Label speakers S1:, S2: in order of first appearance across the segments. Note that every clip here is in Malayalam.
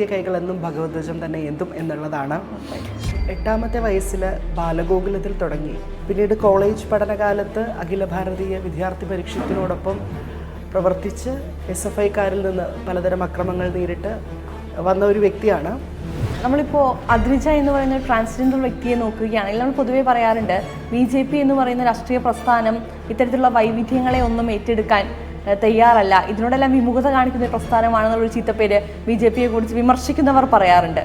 S1: കൈകളെന്നും ഭഗവദ്വചം തന്നെ എന്തും എന്നുള്ളതാണ്. 8ാമത്തെ വയസ്സിൽ ബാലഗോകുലത്തിൽ തുടങ്ങി പിന്നീട് കോളേജ് പഠനകാലത്ത് അഖില ഭാരതീയ വിദ്യാർത്ഥി പരിഷത്തിനോടൊപ്പം പ്രവർത്തിച്ച് SFIക്കാരിൽ നിന്ന് പലതരം അക്രമങ്ങൾ നേരിട്ട് വന്ന ഒരു വ്യക്തിയാണ്.
S2: നമ്മളിപ്പോൾ അദ്രിജ എന്ന് പറയുന്ന ഒരു ട്രാൻസ്ജെൻഡർ വ്യക്തിയെ നോക്കുകയാണെങ്കിൽ നമ്മൾ പൊതുവേ പറയാറുണ്ട് BJP എന്ന് പറയുന്ന രാഷ്ട്രീയ പ്രസ്ഥാനം ഇത്തരത്തിലുള്ള വൈവിധ്യങ്ങളെ ഒന്നും ഏറ്റെടുക്കാൻ തയ്യാറല്ല, ഇതിനോടെല്ലാം വിമുഖത കാണിക്കുന്ന ഒരു പ്രസ്ഥാനമാണെന്നുള്ളൊരു ചീത്തപ്പേര് BJPയെ കുറിച്ച് വിമർശിക്കുന്നവർ പറയാറുണ്ട്.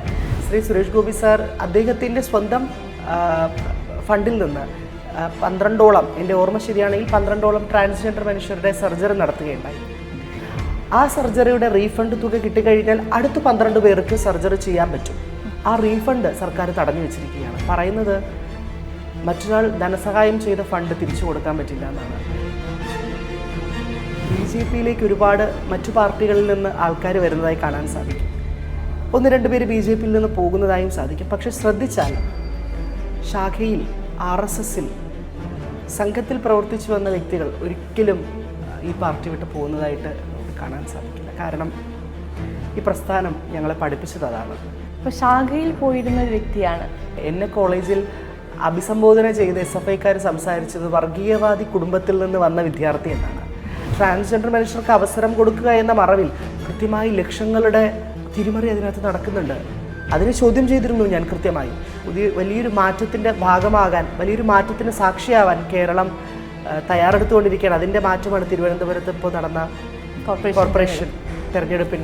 S1: ശ്രീ സുരേഷ് ഗോപി സാർ അദ്ദേഹത്തിൻ്റെ സ്വന്തം ഫണ്ടിൽ നിന്ന് 12ഓളം, എൻ്റെ ഓർമ്മ ശരിയാണെങ്കിൽ 12ഓളം ട്രാൻസ്ജെൻഡർ മനുഷ്യരുടെ സർജറി നടത്തുകയുണ്ടായി. ആ സർജറിയുടെ റീഫണ്ട് തുക കിട്ടിക്കഴിഞ്ഞാൽ അടുത്ത 12 പേർക്ക് സർജറി ചെയ്യാൻ പറ്റും. ആ റീഫണ്ട് സർക്കാർ തടഞ്ഞു വെച്ചിരിക്കുകയാണ്. പറയുന്നത് മറ്റൊരാൾ ധനസഹായം ചെയ്ത ഫണ്ട് തിരിച്ചു കൊടുക്കാൻ പറ്റില്ല എന്നാണ്. BJPയിലേക്ക് ഒരുപാട് മറ്റു പാർട്ടികളിൽ നിന്ന് ആൾക്കാർ വരുന്നതായി കാണാൻ സാധിക്കും. 1-2 പേര് BJPയിൽ നിന്ന് പോകുന്നതായും സാധിക്കും. പക്ഷെ ശ്രദ്ധിച്ചാൽ ശാഖയിൽ RSSൽ സംഘത്തിൽ പ്രവർത്തിച്ചു വന്ന വ്യക്തികൾ ഒരിക്കലും ഈ പാർട്ടി വിട്ട് പോകുന്നതായിട്ട് കാണാൻ സാധിക്കില്ല. കാരണം ഈ പ്രസ്ഥാനം ഞങ്ങളെ പഠിപ്പിച്ചത് അതാണ്.
S2: ഇപ്പോൾ ശാഖയിൽ പോയിരുന്ന ഒരു വ്യക്തിയാണ്.
S1: എന്നെ കോളേജിൽ അഭിസംബോധന ചെയ്ത് SFIക്കാർ സംസാരിച്ചത് വർഗീയവാദി കുടുംബത്തിൽ നിന്ന് വന്ന വിദ്യാർത്ഥി എന്നാണ്. ട്രാൻസ്ജെൻഡർ മനുഷ്യർക്ക് അവസരം കൊടുക്കുക എന്ന മറവിൽ കൃത്യമായി ലക്ഷങ്ങളുടെ തിരിമറി അതിനകത്ത് നടക്കുന്നുണ്ട്. അതിനെ ചോദ്യം ചെയ്തിരുന്നു ഞാൻ കൃത്യമായി. വലിയൊരു മാറ്റത്തിൻ്റെ ഭാഗമാകാൻ, വലിയൊരു മാറ്റത്തിന് സാക്ഷിയാവാൻ കേരളം തയ്യാറെടുത്തുകൊണ്ടിരിക്കുകയാണ്. അതിൻ്റെ മാറ്റമാണ് തിരുവനന്തപുരത്ത് ഇപ്പോൾ നടന്ന കോർപ്പറേഷൻ തെരഞ്ഞെടുപ്പിൽ